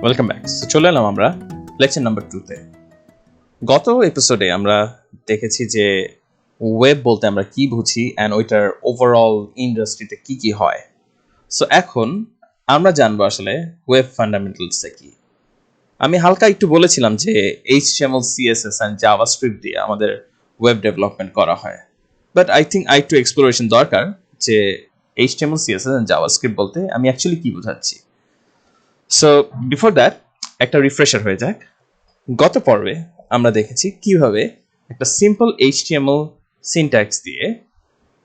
Welcome back. So চলে এলাম আমরা লেকচার নাম্বার 2-তে। গত এপিসোডে আমরা দেখেছি যে ওয়েব বলতে আমরা কি বুঝি অ্যান্ড ওইটার ওভারঅল ইন্ডাস্ট্রিতে কি কি হয়। সো এখন আমরা জানবো আসলে ওয়েব ফান্ডামেন্টালসটা কি। আমি হালকা একটু বলেছিলাম যে HTML, CSS অ্যান্ড জাভাস্ক্রিপ্ট দিয়ে আমাদের ওয়েব ডেভেলপমেন্ট করা হয়, বাট আই থিঙ্ক একটু এক্সপ্লোরেশন দরকার যে HTML, CSS অ্যান্ড জাভাস্ক্রিপ্ট বলতে আমি অ্যাকচুয়ালি কি বোঝাচ্ছি। সো বিফোর দ্যাট একটা রিফ্রেশার হয়ে যাক। গত পর্বে আমরা দেখেছি কিভাবে একটা সিম্পল HTML সিনট্যাক্স দিয়ে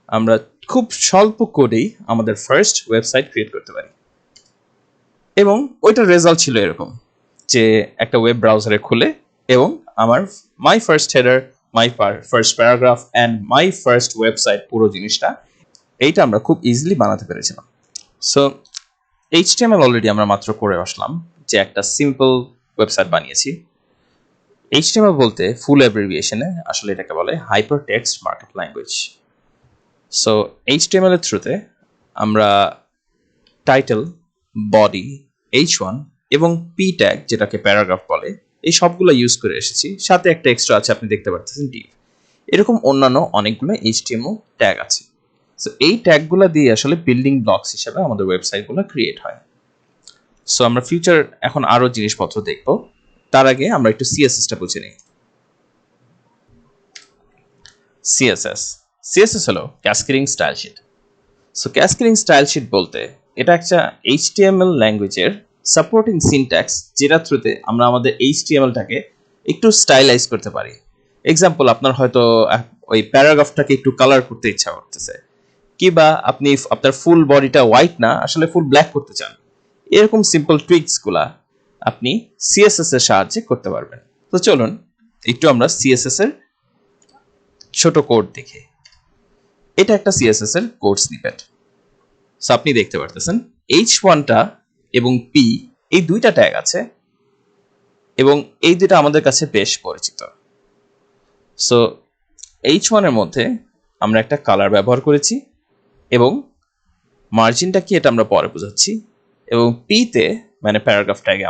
আমরা খুব স্বল্প কোডেই আমাদের ফার্স্ট ওয়েবসাইট ক্রিয়েট করতে পারি, এবং ওইটার রেজাল্ট ছিল এরকম যে একটা ওয়েব ব্রাউজারে খুলে এবং আমার my first header, my first paragraph and my first website, পুরো জিনিসটা এইটা আমরা খুব ইজিলি বানাতে পেরেছিলাম। সো HTML অলরেডি আমরা মাত্র করে আসলাম যে একটা সিম্পল ওয়েবসাইট বানিয়েছি। HTML বলতে ফুল অ্যাব্রিভিয়েশনে আসলে এটাকে বলে hyper text markup language. So HTML এর থ্রুতে আমরা টাইটেল, বডি, H1 এবং P ট্যাগ যেটাকে প্যারাগ্রাফ বলে, এই সবগুলো ইউজ করে এসেছি। সাথে একটা এক্সট্রা আছে, আপনি দেখতে পাচ্ছেন div। এরকম অন্যান্য অনেকগুলো HTML ট্যাগ আছে। সো এই ট্যাগগুলো দিয়ে আসলে বিল্ডিং ব্লকস হিসেবে আমাদের ওয়েবসাইটগুলো ক্রিয়েট হয়। সো আমরা ফিউচার এখন আরো জিনিসপত্র দেখব, তার আগে আমরা একটু CSS-টা বুঝে নিই। CSS হলো cascading style sheet. So cascading style sheet বলতে এটা একটা HTML ল্যাঙ্গুয়েজের সাপোর্টিং সিনট্যাক্স, যেটা থ্রুতে আমরা আমাদের HTML-টাকে একটু স্টাইলাইজ করতে পারি। এক্সাম্পল, আপনার হয়তো ওই প্যারাগ্রাফটাকে একটু কালার করতে ইচ্ছা করতেছে, কিংবা আপনি আপনার ফুল বডিটা হোয়াইট না আসলে ফুল ব্ল্যাক করতে চান। এরকম সিম্পল টুইকসগুলা আপনি CSS এর সাহায্যে করতে পারবেন। তো চলুন একটু আমরা CSS এর ছোট কোড দেখি। এটা একটা CSS এর কোড স্নিপেট। সো আপনি দেখতে পারতেছেন H1টা এবং P এই দুইটা ট্যাগ আছে, এবং এই দুইটা আমাদের কাছে বেশ পরিচিত। সো H1 এর মধ্যে আমরা একটা কালার ব্যবহার করেছি, এবং মার্জিনটা কি এটা আমরা পরে বোঝাচ্ছি। এবং P-তে মানে প্যারাগ্রাফ ট্যাগে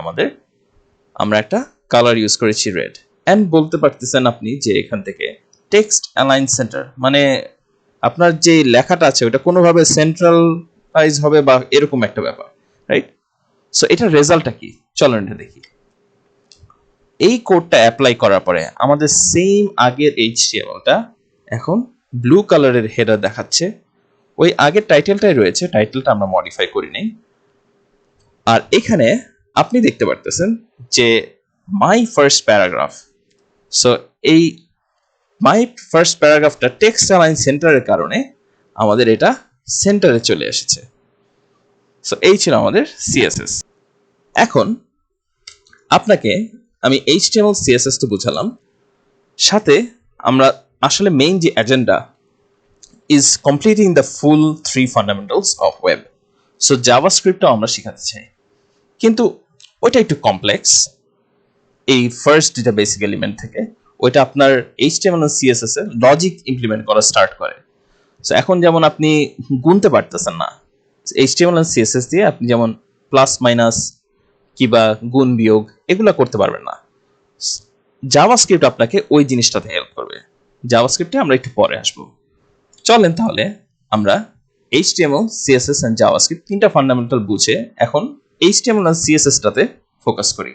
আমরা একটা কালার ইউজ করেছি রেড। অ্যান্ড বলতে পারতেছেন আপনি যে এখান থেকে টেক্সট অ্যালাইন সেন্টার, মানে আপনার যে লেখাটা আছে ওটা কোনোভাবে সেন্ট্রালাইজ হবে বা এরকম একটা ব্যাপার, রাইট? সো এটার রেজাল্টটা কি, চলুন এটা দেখি। এই কোডটা অ্যাপ্লাই করার পরে আমাদের সেম আগের HTML-টা এখন ব্লু কালারের হেডার দেখাচ্ছে। ওই আগের টাইটেলটাই রয়েছে, টাইটেলটা আমরা মডিফাই করি নাই। আর এখানে আপনি দেখতে পারতেছেন যে মাই ফার্স্ট প্যারাগ্রাফ। সো এই মাই ফার্স্ট প্যারাগ্রাফটা টেক্সট অ্যালাইন সেন্টারের কারণে আমাদের এটা সেন্টারে চলে এসেছে। সো এই ছিল আমাদের CSS। এখন আপনাকে আমি HTML, CSS তো বুঝালাম, সাথে আমরা আসলে মেইন যে agenda is completing the full 3 fundamentals of web. So জাভাস্ক্রিপ্টটাও আমরা শেখাতে চাই, কিন্তু ওইটা একটু কমপ্লেক্স। এই ফার্স্ট যেটা বেসিক এলিমেন্ট থেকে ওইটা আপনার HTML আর CSS এর লজিক ইমপ্লিমেন্ট করা স্টার্ট করে। সো এখন যেমন আপনি গুনতে পারতেছেন না, HTML আর CSS দিয়ে আপনি যেমন প্লাস মাইনাস কিংবা গুণ বিয়োগ এগুলা করতে পারবেন না। জাভাস্ক্রিপ্ট আপনাকে ওই জিনিসটাতে হেল্প করবে। জাভাস্ক্রিপ্টে আমরা একটু পরে আসবো। চলেন তাহলে আমরা HTML, CSS and জাভাস্ক্রিপ্ট তিনটা ফান্ডামেন্টাল বুঝে এখন HTML আর CSS-টাতে ফোকাস করি।